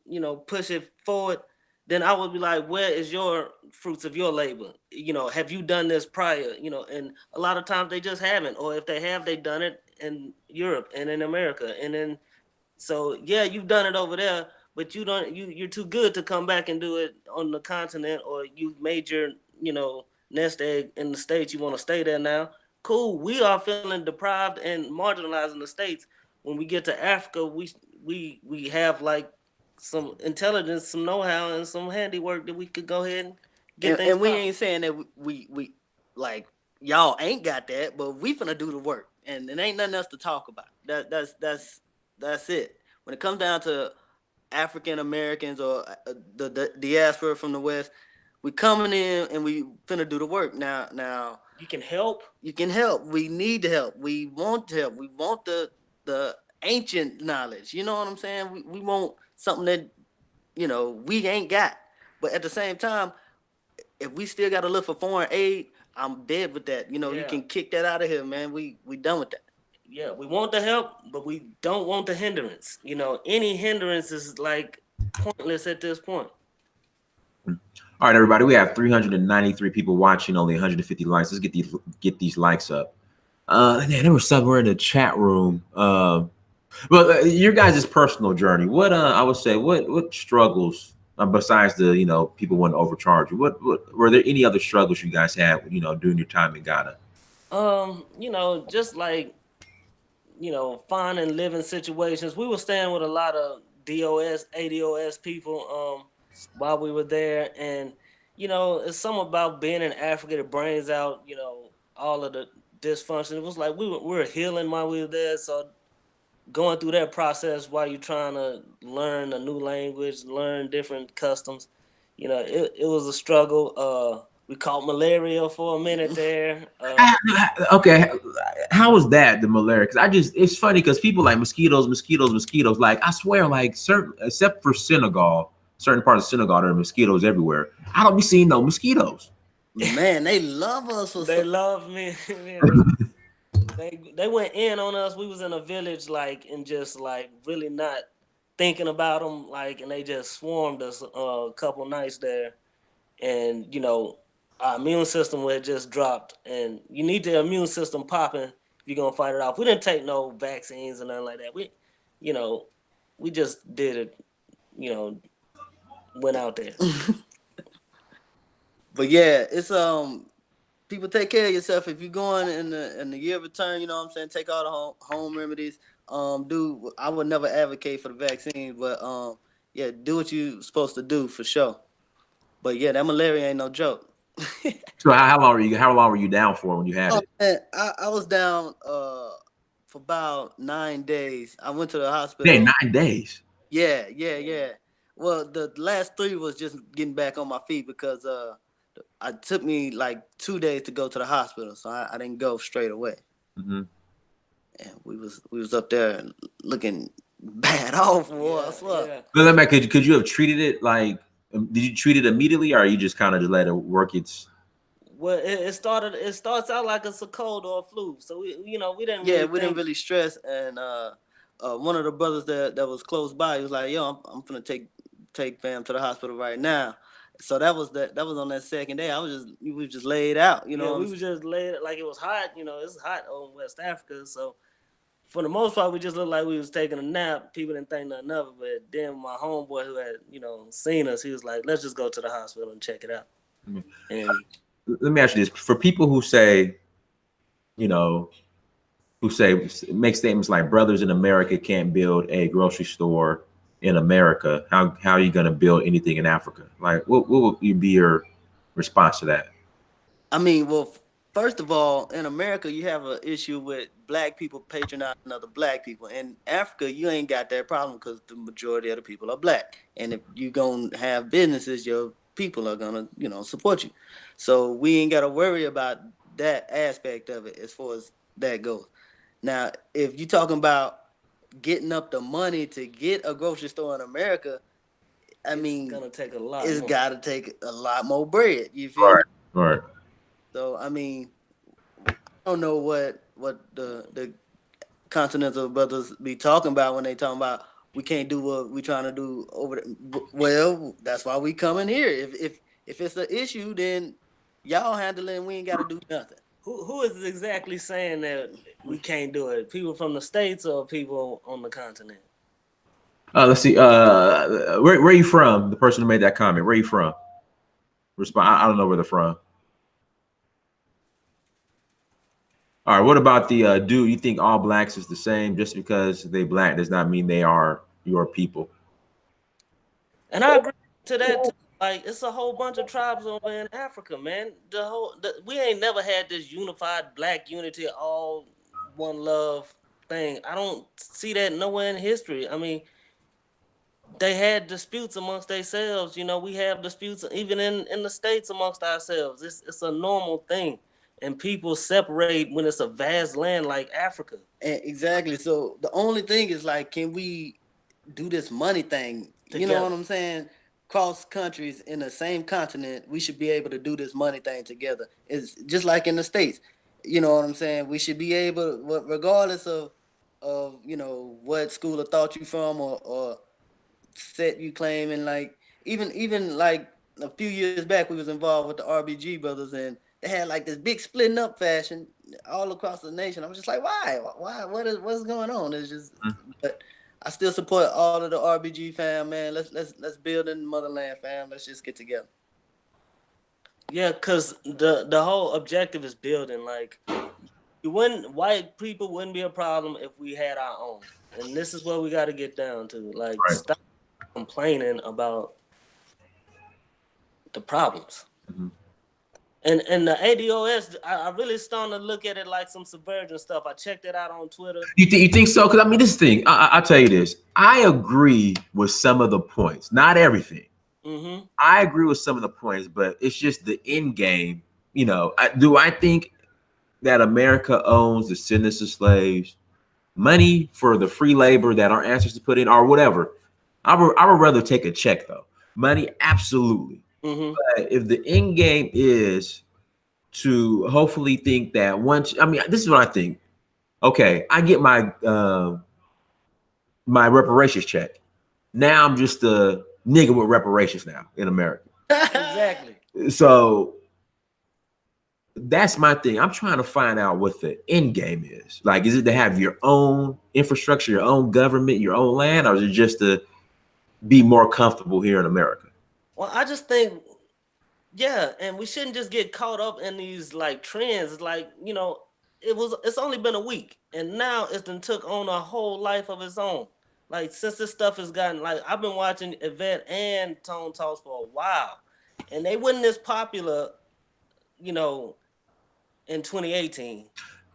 push it forward, then I would be like, where is your fruits of your labor? Have you done this prior? And a lot of times they just haven't, or if they have, they've done it in Europe and in America, and then so yeah, you've done it over there. But you're too good to come back and do it on the continent, or you've made your, nest egg in the States. You want to stay there now. Cool. We are feeling deprived and marginalized in the States. When we get to Africa, we have like some intelligence, some know-how, and some handiwork that we could go ahead and get things. And we ain't saying that we like y'all ain't got that, but we finna do the work, and it ain't nothing else to talk about. That's it. When it comes down to African Americans or the diaspora from the West, we coming in and we finna do the work. Now you can help. You can help. We need to help. We want to help. We want the ancient knowledge. You know what I'm saying? We want something that we ain't got. But at the same time, if we still got to look for foreign aid, I'm dead with that. You can kick that out of here, man. We done with that. Yeah, we want the help, but we don't want the hindrance. Any hindrance is like pointless at this point. All right, everybody, we have 393 people watching, only 150 likes. Let's get these likes up. There was somewhere in the chat room. Well, your guys' personal journey. What I would say, what struggles besides the people want to overcharge you? What were there any other struggles you guys had during your time in Ghana? Just like finding living situations. We were staying with a lot of ADOS people while we were there, and it's something about being in Africa that brings out all of the dysfunction. It was like we were healing while we were there, so going through that process while you're trying to learn a new language, learn different customs, it was a struggle. We caught malaria for a minute there. Okay, how was that, the malaria? Because it's funny because people like mosquitoes. Like I swear, like certain, except for Senegal, certain parts of Senegal, there are mosquitoes everywhere. I don't be seeing no mosquitoes. Man, they love us. They love me. They went in on us. We was in a village, like, and just like really not thinking about them, like, and they just swarmed us a couple nights there. and our immune system had just dropped, and you need the immune system popping if you're gonna fight it off. We didn't take no vaccines or nothing like that. We just did it. Went out there. But yeah, it's people, take care of yourself. If you're going in the year of return, you know what I'm saying, take all the home remedies. I would never advocate for the vaccine, but yeah, do what you're supposed to do for sure. But yeah, that malaria ain't no joke. So how long were you down for when you had it? Man, I was down for about 9 days. I went to the hospital. Hey, 9 days. Yeah. Well, the last 3 was just getting back on my feet because it took me like 2 days to go to the hospital, so I didn't go straight away. Mm-hmm. And we was up there looking bad off for us. But could you have treated it like? Did you treat it immediately, or you just kind of just let it work its? Well, it starts out like it's a cold or a flu, so we didn't. Yeah, we didn't really stress. And one of the brothers that was close by, he was like, "Yo, I'm gonna take fam to the hospital right now." So that was on that second day. We was just laid out, we was just laid, like it was hot. It's hot over West Africa, so for the most part, we just looked like we was taking a nap. People didn't think nothing of it, but then my homeboy who had seen us, he was like, "Let's just go to the hospital and check it out." Mm-hmm. And let me ask you this: for people who say, make statements like "brothers in America can't build a grocery store in America," how are you going to build anything in Africa? Like, what would be your response to that? I mean, well, first of all, in America, you have an issue with black people patronizing other black people. In Africa, you ain't got that problem because the majority of the people are black. And if you gonna have businesses, your people are gonna, support you. So we ain't got to worry about that aspect of it as far as that goes. Now, if you're talking about getting up the money to get a grocery store in America, it's gonna take a lot. It's got to take a lot more bread. You feel me? Right. So I mean, I don't know what the continental brothers be talking about when they talking about we can't do what we trying to do over there. Well, that's why we coming here. If it's an issue, then y'all handle it and we ain't got to do nothing. Who is exactly saying that we can't do it? People from the States or people on the continent? Let's see. Where are you from? The person who made that comment. Where are you from? Respond. I don't know where they're from. All right. What about the do you think all blacks is the same? Just because they black does not mean they are your people. And I agree to that too. Like, it's a whole bunch of tribes over in Africa, man. We ain't never had this unified black unity, all one love thing. I don't see that nowhere in history. I mean, they had disputes amongst themselves. We have disputes even in the States amongst ourselves. It's a normal thing. And people separate when it's a vast land like Africa. Exactly. So the only thing is, like, can we do this money thing? Together. You know what I'm saying? Cross countries in the same continent, we should be able to do this money thing together. It's just like in the States. You know what I'm saying? We should be able, regardless of what school of thought you from or set you claim. And like even like a few years back, we was involved with the RBG brothers, and they had like this big splitting up fashion all across the nation. I was just like, why? What's going on? It's just, but I still support all of the RBG fam, man. Let's build in the motherland, fam. Let's just get together. Yeah, cause the whole objective is building. Like, white people wouldn't be a problem if we had our own, and this is what we got to get down to. Like, stop complaining about the problems. Mm-hmm. And the ADOS, I really starting to look at it like some subversion stuff. I checked it out on Twitter. You think so? Because I mean, this thing, I'll tell you this. I agree with some of the points, not everything. Mm-hmm. I agree with some of the points, but it's just the end game. Do I think that America owns the descendants of slaves money for the free labor that our ancestors put in or whatever? I would rather take a check though. Money, absolutely. Mm-hmm. But if the end game is to hopefully think that once, I mean, this is what I think. Okay, I get my my reparations check. Now I'm just a nigga with reparations now in America. Exactly. So that's my thing. I'm trying to find out what the end game is. Like, is it to have your own infrastructure, your own government, your own land, or is it just to be more comfortable here in America? Well, I just think, yeah, and we shouldn't just get caught up in these like trends. Like, it's only been a week, and now it's done took on a whole life of its own. Like, since this stuff has gotten, like, I've been watching Yvette and Tone Talks for a while, and they wasn't as popular, you know, in 2018,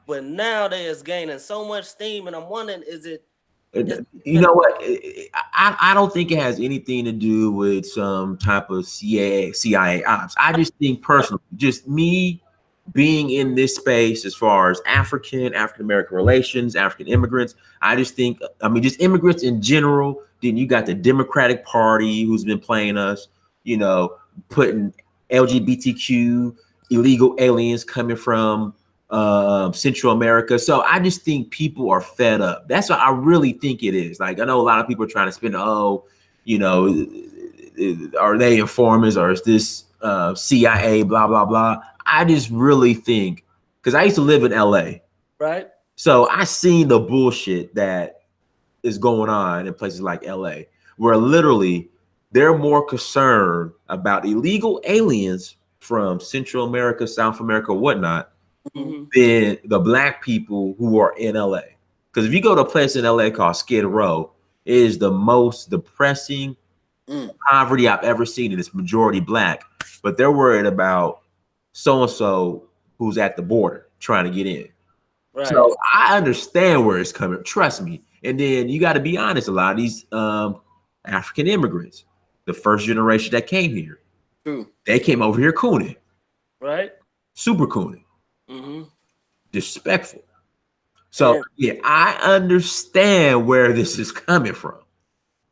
but now they is gaining so much steam, and I'm wondering, You know what? I don't think it has anything to do with some type of CIA ops. I just think personally, just me being in this space as far as African American relations, African immigrants, I just think, I mean, just immigrants in general. Then you got the Democratic Party who's been playing us, putting LGBTQ illegal aliens coming from Central America. So I just think people are fed up. That's what I really think it is. Like, I know a lot of people are trying to spin, are they informers or is this CIA, blah, blah, blah. I just really think, because I used to live in LA. right? So I seen the bullshit that is going on in places like LA, where literally they're more concerned about illegal aliens from Central America, South America, whatnot, than the black people who are in LA. Because if you go to a place in LA called Skid Row, it is the most depressing poverty I've ever seen, and it's majority black. But they're worried about so-and-so who's at the border trying to get in. Right. So I understand where it's coming. Trust me. And then you got to be honest. A lot of these African immigrants, the first generation that came here, they came over here cooning, right? Super cooning, disrespectful. So yeah, I understand where this is coming from.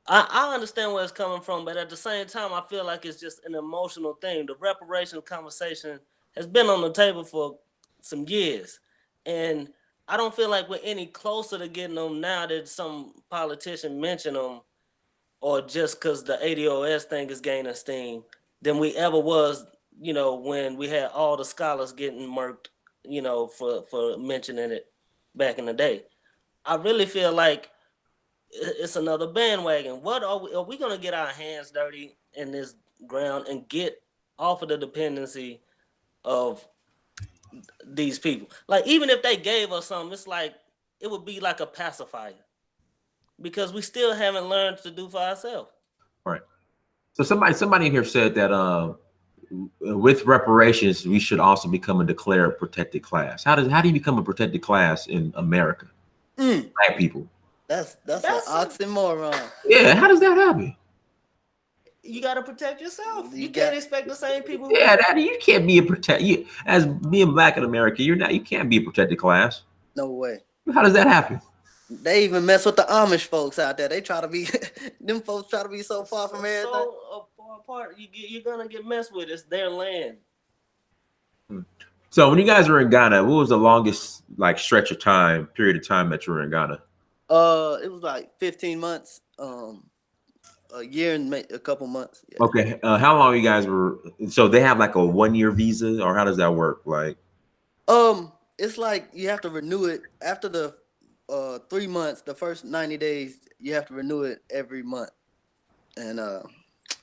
I understand where it's coming from, but at the same time, I feel like it's just an emotional thing. The reparations conversation has been on the table for some years, and I don't feel like we're any closer to getting them now that some politician mentioned them, or just because the ADOS thing is gaining steam, than we ever was, when we had all the scholars getting murked, for mentioning it back in the day. I really feel like it's another bandwagon. What are we going to get our hands dirty in this ground and get off of the dependency of these people? Like, even if they gave us something, it's like it would be like a pacifier, because we still haven't learned to do for ourselves. Right. So somebody in here said that with reparations, we should also become a declared protected class. How do you become a protected class in America? Black people. That's an oxymoron. Yeah, how does that happen? You got to protect yourself. You can't expect the same people. You can't be you as being black in America. You can't be a protected class. No way. How does that happen? They even mess with the Amish folks out there. They try to be them folks try to be so far from everything. So far apart, you're gonna get messed with. It's their land. So when you guys were in Ghana, what was the longest period of time that you were in Ghana? It was like 15 months, a year and a couple months. Yeah. Okay. How long you guys were? So they have like a 1-year visa, or how does that work? Like, it's like you have to renew it after the 3 months. The first 90 days, you have to renew it every month, and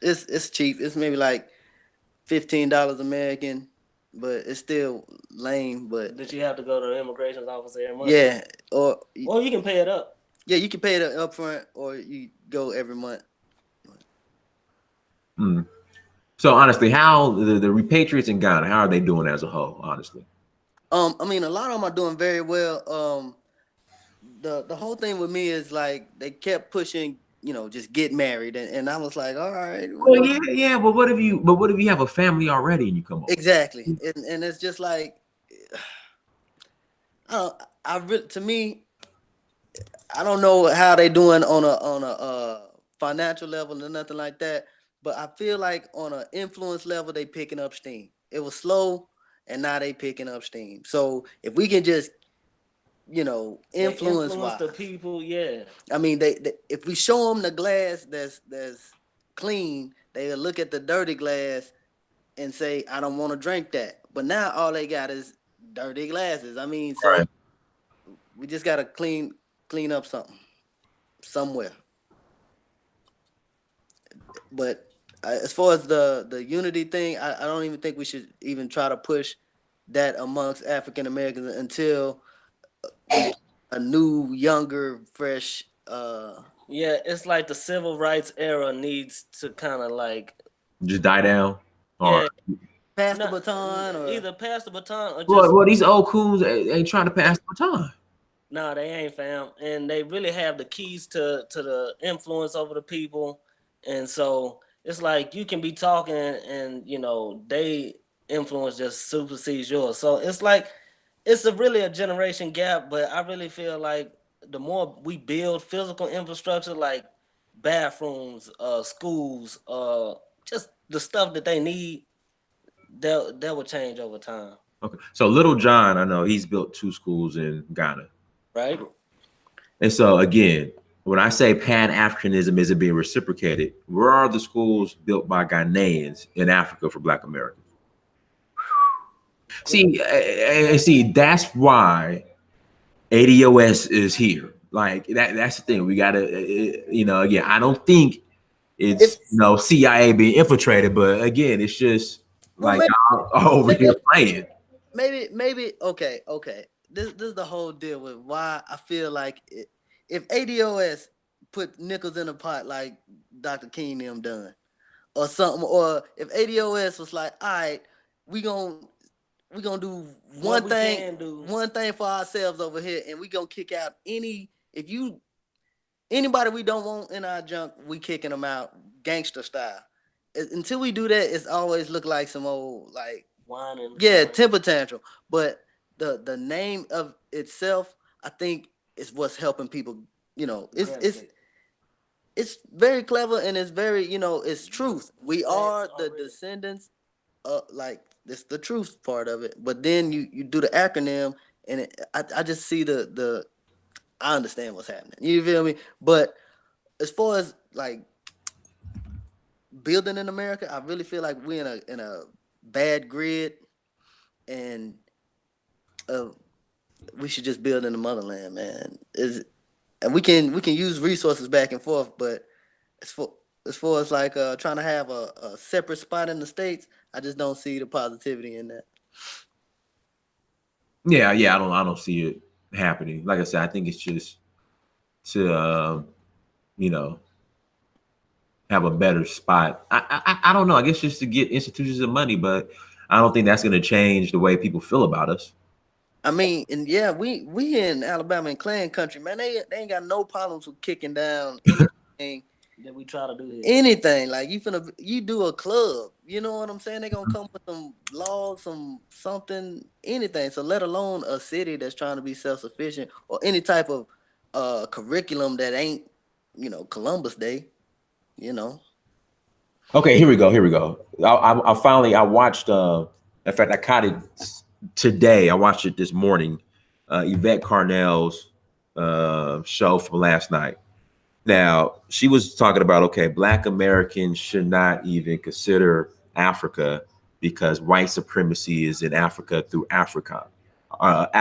it's cheap. It's maybe like $15 American, but it's still lame. But did you have to go to the immigration office every month? Yeah, or you can pay it up. Yeah, you can pay it up front, or you go every month. So honestly, how the repatriates in Ghana, how are they doing as a whole? Honestly, I mean, a lot of them are doing very well. The whole thing with me is like they kept pushing, just get married, and I was like, all right. Well, yeah. But what if you have a family already and you come over? Exactly, and it's just like, to me, I don't know how they doing on a financial level or nothing like that, but I feel like on an influence level they picking up steam. It was slow, and now they picking up steam. So if we can just, influence the people, yeah. I mean, they if we show them the glass that's clean, they'll look at the dirty glass and say, I don't want to drink that. But now all they got is dirty glasses. I mean, so we just gotta clean up something somewhere. But as far as the unity thing, I don't even think we should even try to push that amongst African Americans until a new, younger, fresh. Yeah, it's like the civil rights era needs to kind of like, Just die down. Or yeah, Pass the not baton, or either pass the baton or just well, these old coons ain't trying to pass the baton. no, they ain't, fam, and they really have the keys to the influence over the people, and so it's like you can be talking, and they influence just supersedes yours. So it's like it's really a generation gap, but I really feel like the more we build physical infrastructure like bathrooms, schools, just the stuff that they need, that will change over time. Okay. So Little John, I know he's built 2 schools in Ghana. Right? And so again, when I say Pan-Africanism isn't being reciprocated, where are the schools built by Ghanaians in Africa for Black Americans? See, that's why ADOS is here. Like that's the thing. We gotta, again, I don't think it's CIA being infiltrated, but again, it's just well, like y'all over here playing. maybe okay. This is the whole deal with why I feel like if ADOS put nickels in a pot like Dr. King them done or something, or if ADOS was like, all right, we gonna do one thing for ourselves over here, and we gonna kick out anybody we don't want in our junk, we kicking them out gangster style. Until we do that, it's always look like some old like whining. Yeah, temper tantrum. But the name of itself, I think, is what's helping people. It's very clever, and it's very it's truth. We are the descendants of like it's the truth part of it. But then you do the acronym, and I just see the I understand what's happening. You feel me? But as far as like building in America, I really feel like we're in a bad grid, and we should just build in the motherland, man. And we can use resources back and forth, but as far as like trying to have a separate spot in the states, I just don't see the positivity in that. Yeah, I don't see it happening. Like I said, I think it's just to have a better spot. I don't know. I guess just to get institutions of money, but I don't think that's going to change the way people feel about us. I mean, and yeah, we in Alabama and Clan country, man. They ain't got no problems with kicking down anything that we try to do here. Anything. Like you do a club, you know what I'm saying? They're gonna come with some laws, something, anything. So let alone a city that's trying to be self-sufficient or any type of curriculum that ain't, Columbus Day, Okay, here we go. I finally watched. In fact, I caught it today. I watched it this morning. Yvette Carnell's show from last night. Now she was talking about Black Americans should not even consider Africa because white supremacy is in Africa through Africa.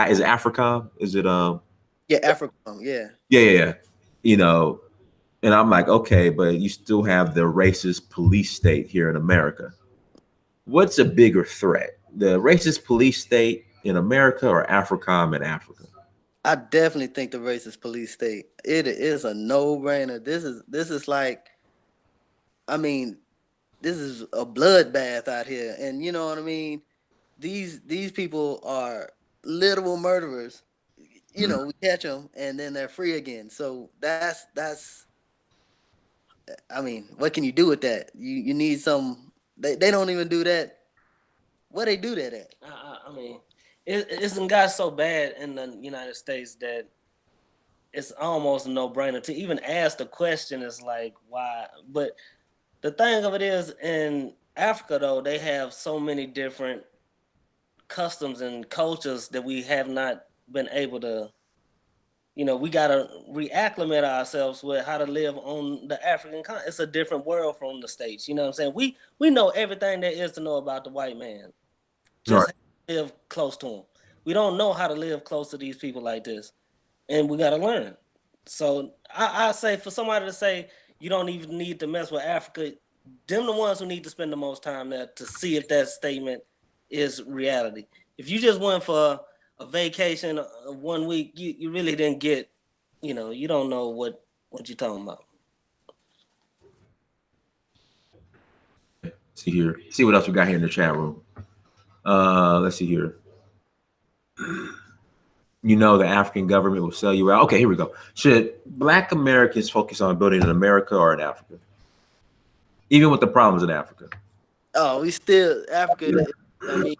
Is it Africa? Is it Yeah, Africa. Yeah. Yeah. And I'm like, okay, but you still have the racist police state here in America. What's a bigger threat, the racist police state in America or AFRICOM in Africa? I definitely think the racist police state. It is a no-brainer. This is like, I mean, this is a bloodbath out here, and you know what I mean. These people are literal murderers. We catch them and then they're free again. So that's. I mean, what can you do with that? You need some. They don't even do that. Where they do that at? I mean, it's got so bad in the United States that it's almost a no-brainer to even ask the question. Is like why? But the thing of it is, in Africa though, they have so many different customs and cultures that we have not been able to you know, we gotta reacclimate ourselves with how to live on the African continent. It's a different world from the States. You know what I'm saying? We know everything there is to know about the white man. Just Right. live close to him. We don't know how to live close to these people like this, and we gotta learn. So I say for somebody to say you don't even need to mess with Africa, them the ones who need to spend the most time there to see if that statement is reality. If you just went for a vacation 1 week, you really didn't get, you know, you don't know what you're talking about. See here. See what else we got here in the chat room. Let's see here. You know, the African government will sell you out. Okay, here we go. Should Black Americans focus on building in America or in Africa? Even with the problems in Africa. Oh, we still Africa. I mean,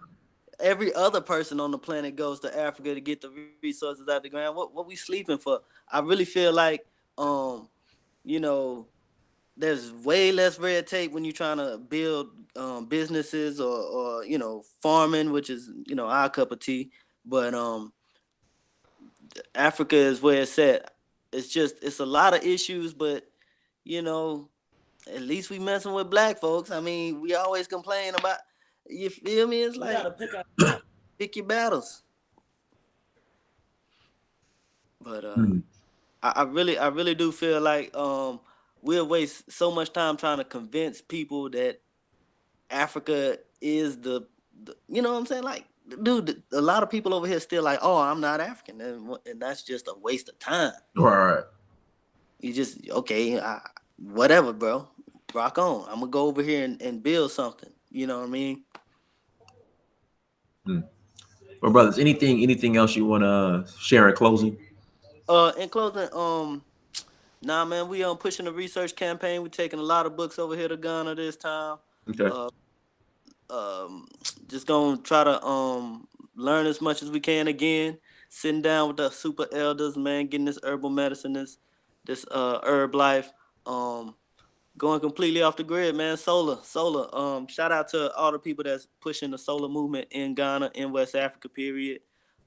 every other person on the planet goes to Africa to get the resources out of the ground. What we sleeping for? I really feel like, you know, there's way less red tape when you're trying to build businesses or you know, farming, which is, you know, our cup of tea. But Africa is where it's at. It's a lot of issues, but you know, at least we messing with black folks. I mean, we always complain about, you feel me? It's like, pick your battles. But I really do feel like we'll waste so much time trying to convince people that Africa is the you know what I'm saying? Like, dude, a lot of people over here still like, oh, I'm not African, and that's just a waste of time. Right. You just, okay, whatever, bro. Rock on. I'm gonna go over here and build something. You know what I mean? Well, brothers, anything else you want to share in closing? In closing, nah, man, we pushing the research campaign. We're taking a lot of books over here to Ghana this time. Okay. Just gonna try to learn as much as we can again. Sitting down with the super elders, man, getting this herbal medicine, this herb life. Going completely off the grid, man. Solar. Shout out to all the people that's pushing the solar movement in Ghana, in West Africa, period.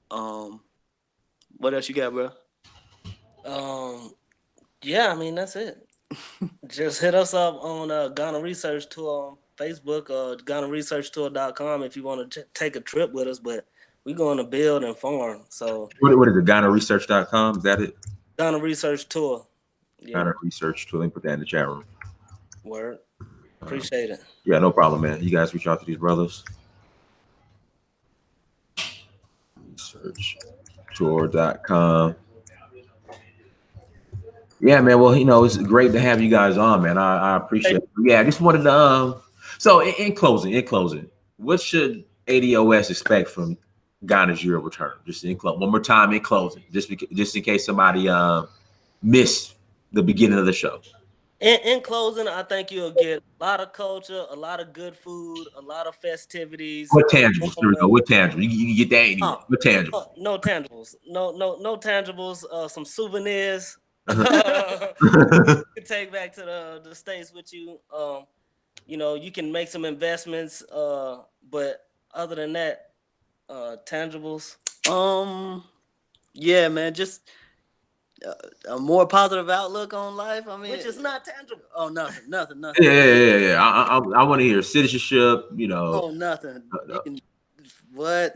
What else you got, bro? Yeah, I mean, that's it. Just hit us up on Ghana Research Tour on Facebook or GhanaResearchTour.com if you want to take a trip with us. But we're going to build and farm. So what is it? GhanaResearch.com? Is that it? Ghana Research Tour. Yeah. Ghana Research Tour. Let me put that in the chat room. Word. Appreciate it. Yeah, no problem, man. You guys reach out to these brothers. Researchtour.com. Yeah, man. Well, you know, it's great to have you guys on, man. I appreciate it. Yeah, I just wanted to so in closing, what should ADOS expect from Ghana's year of return? Just one more time in closing, just in case somebody missed the beginning of the show. In closing, I think you'll get a lot of culture, a lot of good food, a lot of festivities. What tangibles? There we go. What tangibles? You get that anyway. What tangibles? No tangibles. No tangibles. Some souvenirs. You can take back to the States with you. You know, you can make some investments. But other than that, tangibles. Yeah, man, just a more positive outlook on life. I mean, which is not tangible. Oh, nothing. Yeah. I want to hear citizenship. You know. Oh, nothing. You can, what?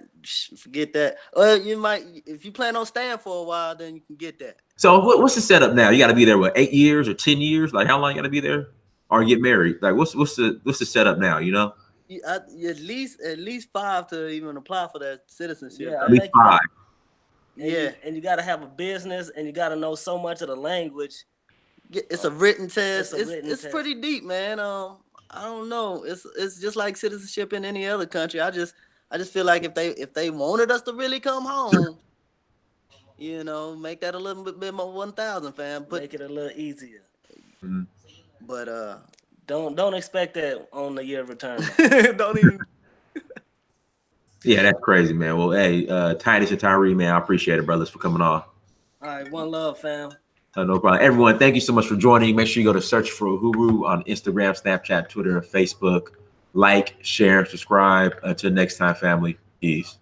Forget that. You might, if you plan on staying for a while, then you can get that. So what's the setup now? You got to be there what, 8 years or 10 years? Like how long you got to be there, or get married? Like what's the setup now? You know. At least 5 to even apply for that citizenship. Yeah, at least 5. And you got to have a business, and you got to know so much of the language. It's a written test. It's pretty deep, man. I don't know. It's just like citizenship in any other country. I just feel like if they wanted us to really come home, you know, make that a little bit more 1,000, fam. Make it a little easier. Mm-hmm. But don't expect that on the year of return. Don't even. Yeah, that's crazy, man. Well, hey, Titus and Tyree, man, I appreciate it, brothers, for coming on. All right, one love, fam. No problem. Everyone, thank you so much for joining. Make sure you go to Search for Uhuru on Instagram, Snapchat, Twitter, and Facebook. Like, share, subscribe. Until next time, family. Peace.